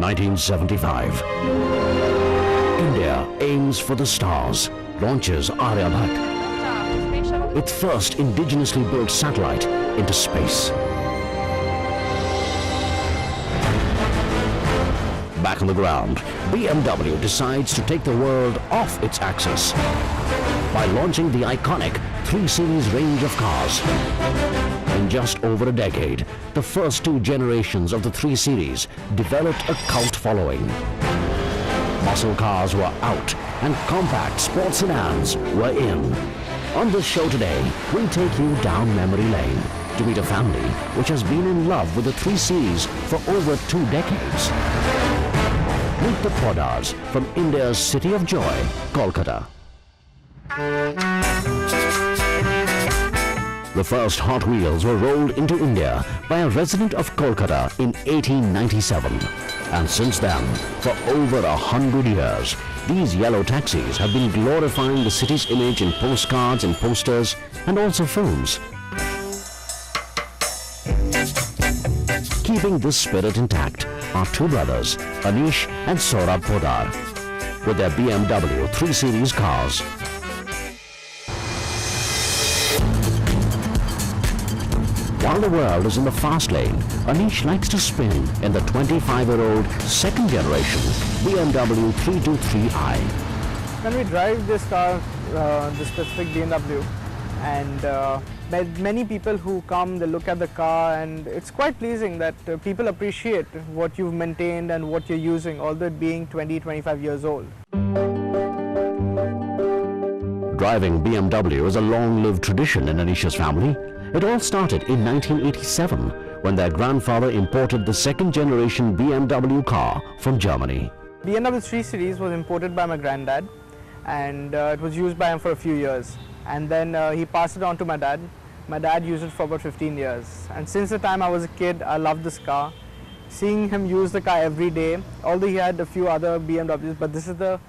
1975. India aims for the stars, launches Aryabhat, its first indigenously built satellite, into space. Back on the ground, BMW decides to take the world off its axis by launching the iconic 3 Series range of cars. In just over a decade, the first 2 generations of the 3 Series developed a cult following. Muscle cars were out and compact sports sedans were in. On this show today, we'll take you down memory lane to meet a family which has been in love with the 3 Series for over 2 decades. Meet the Podars from India's city of joy, Kolkata. The first Hot Wheels were rolled into India by a resident of Kolkata in 1897. And since then, for over 100 years, these yellow taxis have been glorifying the city's image in postcards and posters and also films. Keeping this spirit intact are 2 brothers, Anish and Saurabh Podar, with their BMW 3 Series cars. While the world is in the fast lane, Anish likes to spin in the 25-year-old second generation BMW 323i. When we drive this car, the specific BMW, and many people who come, they look at the car, and it's quite pleasing that people appreciate what you've maintained and what you're using, although it being 20-25 years old. Driving BMW is a long-lived tradition in Anish's family. It all started in 1987 when their grandfather imported the second generation BMW car from Germany. BMW 3 Series was imported by my granddad, and it was used by him for a few years. And then he passed it on to my dad. My dad used it for about 15 years. And since the time I was a kid, I loved this car. Seeing him use the car every day, although he had a few other BMWs, but this is the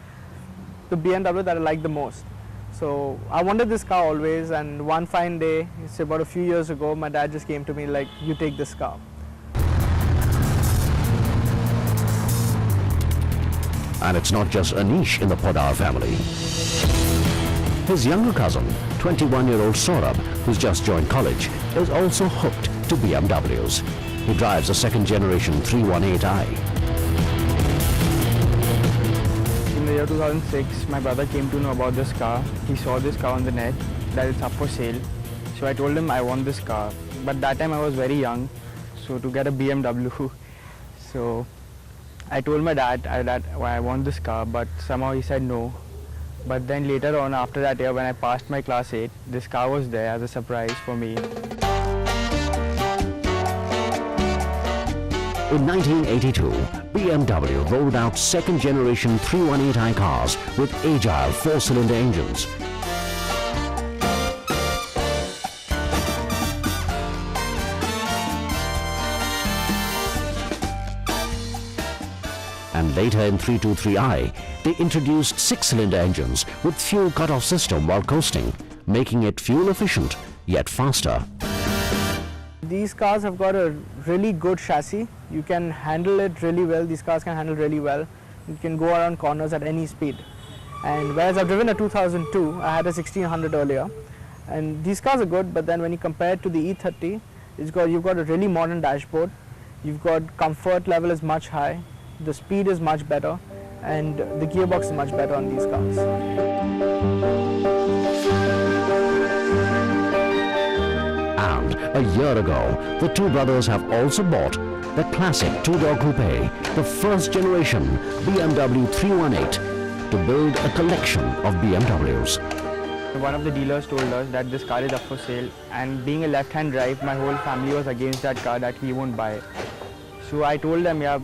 BMW that I like the most. So I wanted this car always, and one fine day, it's about a few years ago, my dad just came to me like, you take this car. And it's not just Anish in the Podar family. His younger cousin, 21-year-old Saurabh, who's just joined college, is also hooked to BMWs. He drives a second generation 318i. In the year 2006, my brother came to know about this car. He saw this car on the net, that it's up for sale. So I told him I want this car. But that time I was very young, so to get a BMW. So I told my dad that I want this car, but somehow he said no. But then later on, after that year, when I passed my class 8, this car was there as a surprise for me. In 1982, BMW rolled out second generation 318i cars with agile 4-cylinder engines. And later in 323i, they introduced 6-cylinder engines with fuel cut-off system while coasting, making it fuel efficient yet faster. These cars have got a really good chassis. You can handle it really well. These cars can handle really well. You can go around corners at any speed. And whereas I've driven a 2002, I had a 1600 earlier. And these cars are good, but then when you compare it to the E30, you've got a really modern dashboard. You've got comfort level is much high. The speed is much better, and the gearbox is much better on these cars. And a year ago, the 2 brothers have also bought the classic 2-door coupe, the first generation BMW 318, to build a collection of BMWs. One of the dealers told us that this car is up for sale, and being a left-hand drive, my whole family was against that car, that we won't buy it. So I told them, yeah,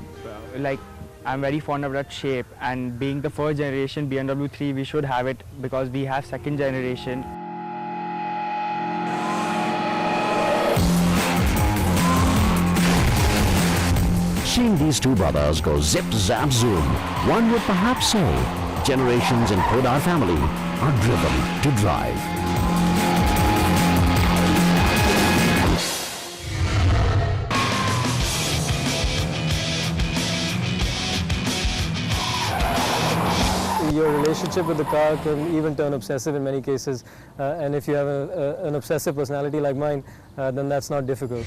like, I'm very fond of that shape, and being the first generation BMW 3, we should have it because we have second generation. Seeing these 2 brothers go zip, zap, zoom, one would perhaps say generations in Podar family are driven to drive. your relationship with the car can even turn obsessive in many cases. And if you have an obsessive personality like mine, then that's not difficult.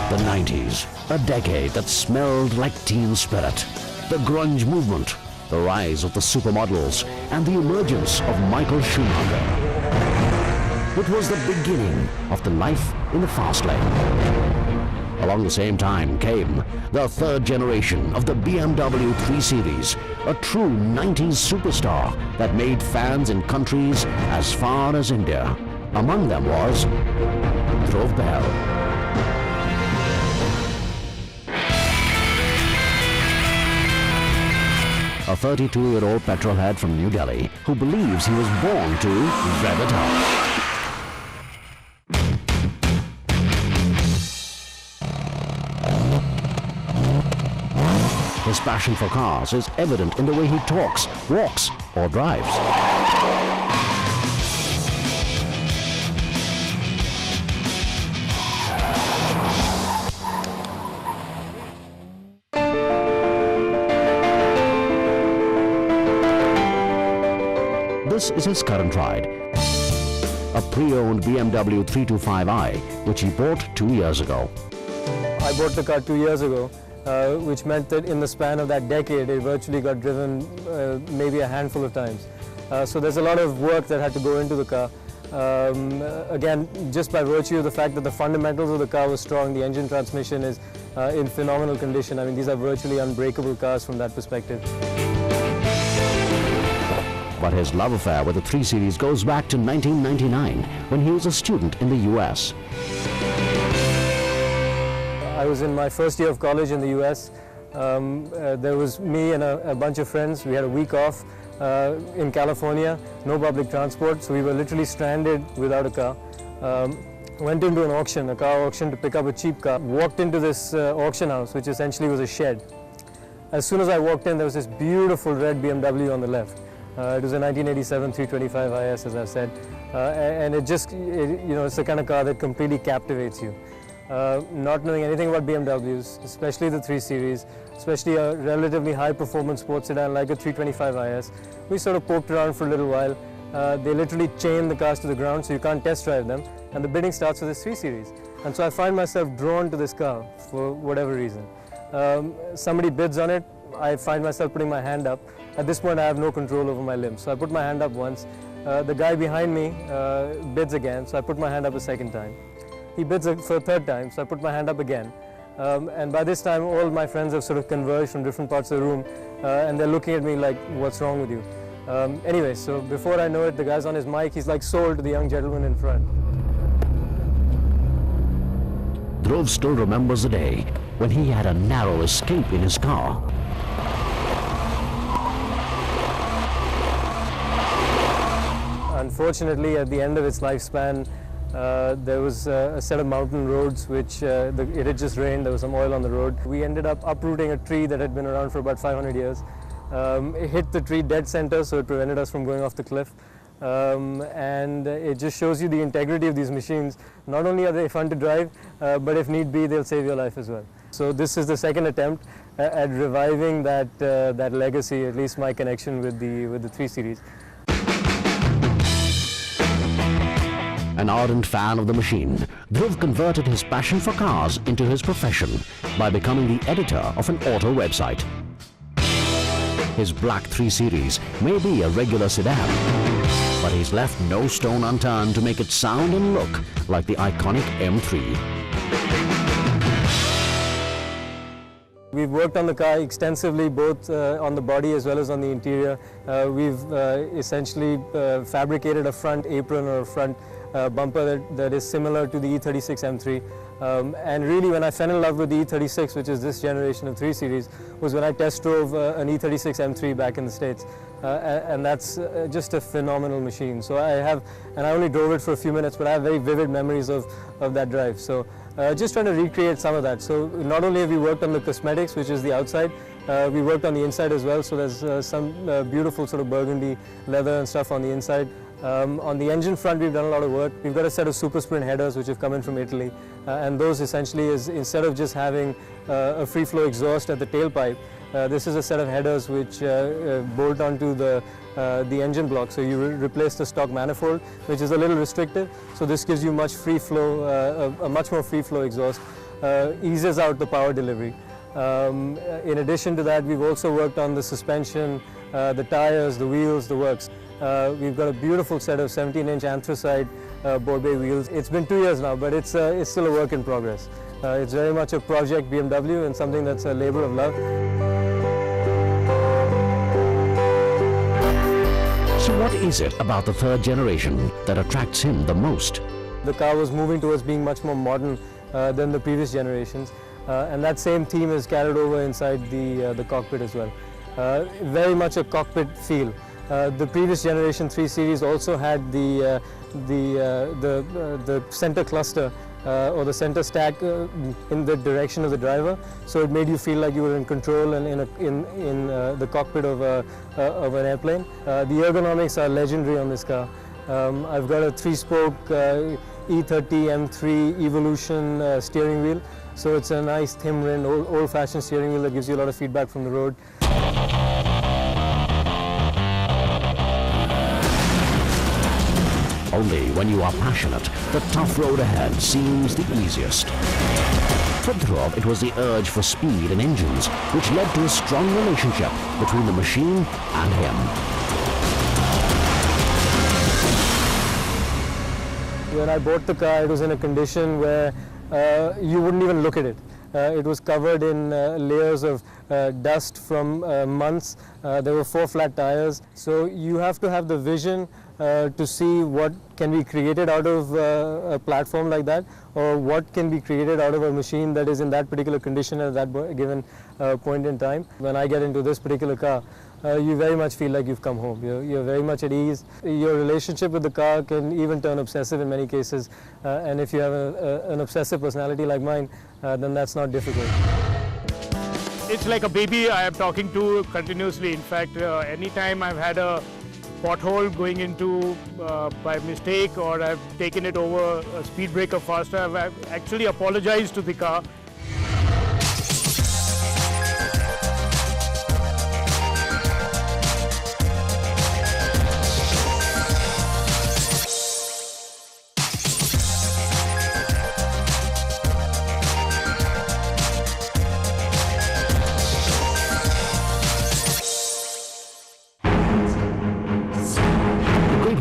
The 90s, a decade that smelled like teen spirit. The grunge movement, the rise of the supermodels, and the emergence of Michael Schumacher. It was the beginning of the life in the fast lane. Along the same time came the third generation of the BMW 3 Series, a true 90s superstar that made fans in countries as far as India. Among them was Dhruv Bell. A 32-year-old petrolhead from New Delhi who believes he was born to rev it up. His passion for cars is evident in the way he talks, walks, or drives. This is his current ride, a pre-owned BMW 325i, which he bought 2 years ago. I bought the car 2 years ago, which meant that in the span of that decade, it virtually got driven maybe a handful of times. So there's a lot of work that had to go into the car. Again, just by virtue of the fact that the fundamentals of the car were strong, the engine transmission is in phenomenal condition. I mean, these are virtually unbreakable cars from that perspective. But his love affair with the 3 Series goes back to 1999, when he was a student in the US. I was in my first year of college in the US. There was me and a bunch of friends. We had a week off in California, no public transport, so we were literally stranded without a car. Went into an auction, a car auction, to pick up a cheap car. Walked into this auction house, which essentially was a shed. As soon as I walked in, there was this beautiful red BMW on the left. It was a 1987 325 IS, as I've said, and it's the kind of car that completely captivates you. Not knowing anything about BMWs, especially the 3 Series, especially a relatively high-performance sports sedan like a 325 IS, we sort of poked around for a little while. They literally chain the cars to the ground, so you can't test drive them, and the bidding starts with this 3 Series. And so I find myself drawn to this car for whatever reason. Somebody bids on it, I find myself putting my hand up. At this point, I have no control over my limbs, so I put my hand up once. The guy behind me bids again, so I put my hand up a second time. He bids for a third time, so I put my hand up again. And by this time, all my friends have sort of converged from different parts of the room, and they're looking at me like, what's wrong with you? Anyway, so before I know it, the guy's on his mic, he's like sold to the young gentleman in front. Dhruv still remembers the day when he had a narrow escape in his car. Unfortunately, at the end of its lifespan, there was a set of mountain roads which it had just rained, there was some oil on the road. We ended up uprooting a tree that had been around for about 500 years. It hit the tree dead center, so it prevented us from going off the cliff. And it just shows you the integrity of these machines. Not only are they fun to drive, but if need be, they'll save your life as well. So this is the second attempt at reviving that legacy, at least my connection with the 3 Series. An ardent fan of the machine, Dhruv converted his passion for cars into his profession by becoming the editor of an auto website. His black 3 Series may be a regular sedan, but he's left no stone unturned to make it sound and look like the iconic M3. We've worked on the car extensively, both on the body as well as on the interior. We've essentially fabricated a front apron or a front bumper that is similar to the E36 M3. And really, when I fell in love with the E36, which is this generation of 3 Series, was when I test drove an E36 M3 back in the States. and that's just a phenomenal machine. So I only drove it for a few minutes, but I have very vivid memories of that drive. So just trying to recreate some of that. So not only have we worked on the cosmetics, which is the outside, we worked on the inside as well. So there's some beautiful sort of burgundy leather and stuff on the inside. On the engine front, we've done a lot of work. We've got a set of super sprint headers which have come in from Italy, and those essentially is, instead of just having a free flow exhaust at the tailpipe, this is a set of headers which bolt onto the engine block. So you replace the stock manifold, which is a little restrictive. So this gives you much free flow, a much more free flow exhaust, eases out the power delivery. In addition to that, we've also worked on the suspension, the tires, the wheels, the works. We've got a beautiful set of 17-inch anthracite board bay wheels. It's been 2 years now, but it's still a work in progress. It's very much a project BMW and something that's a labor of love. So what is it about the third generation that attracts him the most? The car was moving towards being much more modern than the previous generations, and that same theme is carried over inside the cockpit as well. Very much a cockpit feel. The previous generation 3 Series also had the center cluster or the center stack in the direction of the driver, so it made you feel like you were in control and in the cockpit of an airplane. The ergonomics are legendary on this car. I've got a 3-spoke E30 M3 Evolution steering wheel, so it's a nice thin-rimmed, old-fashioned steering wheel that gives you a lot of feedback from the road. Only when you are passionate, the tough road ahead seems the easiest. From the top, it was the urge for speed and engines which led to a strong relationship between the machine and him. When I bought the car, it was in a condition where you wouldn't even look at it. It was covered in layers of dust from months. There were 4 flat tires. So you have to have the vision to see what can be created out of a platform like that, or what can be created out of a machine that is in that particular condition at that given point in time. When I get into this particular car, you very much feel like you've come home. You're very much at ease. Your relationship with the car can even turn obsessive in many cases, and if you have an obsessive personality like mine, then that's not difficult. It's like a baby I am talking to continuously. In fact, anytime I've had a pothole going into by mistake, or I've taken it over a speed breaker faster, I've actually apologized to the car.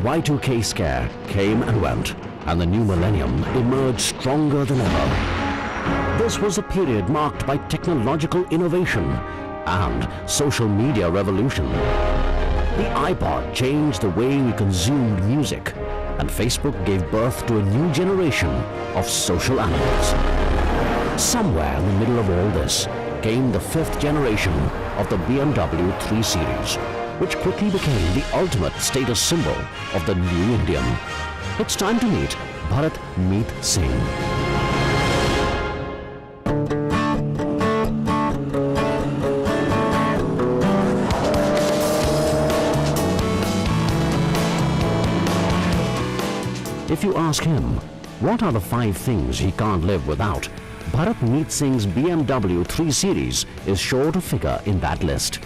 Y2K scare came and went, and the new millennium emerged stronger than ever. This was a period marked by technological innovation and social media revolution. The iPod changed the way we consumed music, and Facebook gave birth to a new generation of social animals. Somewhere in the middle of all this came the 5th generation of the BMW 3 Series, which quickly became the ultimate status symbol of the new Indian. It's time to meet Bharat Meet Singh. If you ask him, what are the 5 things he can't live without, Bharat Meet Singh's BMW 3 Series is sure to figure in that list.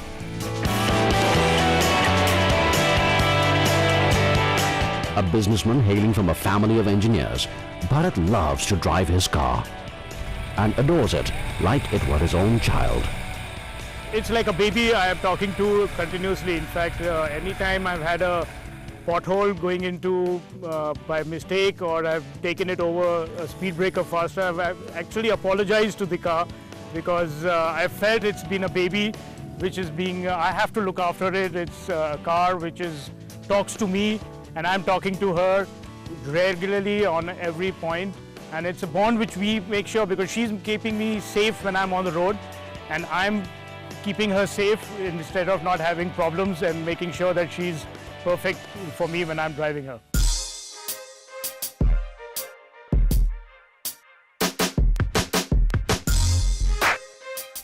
A businessman hailing from a family of engineers, Bharat loves to drive his car and adores it like it were his own child. It's like a baby I am talking to continuously. In fact, anytime I've had a pothole going into by mistake, or I've taken it over a speed breaker faster, I've actually apologized to the car, because I felt it's been a baby which is being, I have to look after it. It's a car which talks to me, and I'm talking to her regularly on every point, and it's a bond which we make sure, because she's keeping me safe when I'm on the road, and I'm keeping her safe instead of not having problems, and making sure that she's perfect for me when I'm driving her.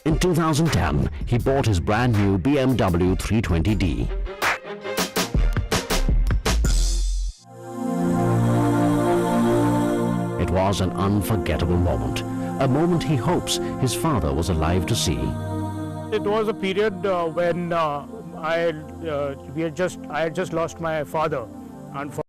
In 2010, he bought his brand new BMW 320d. It was an unforgettable moment, a moment he hopes his father was alive to see. It was a period when I had just lost my father, unfortunately.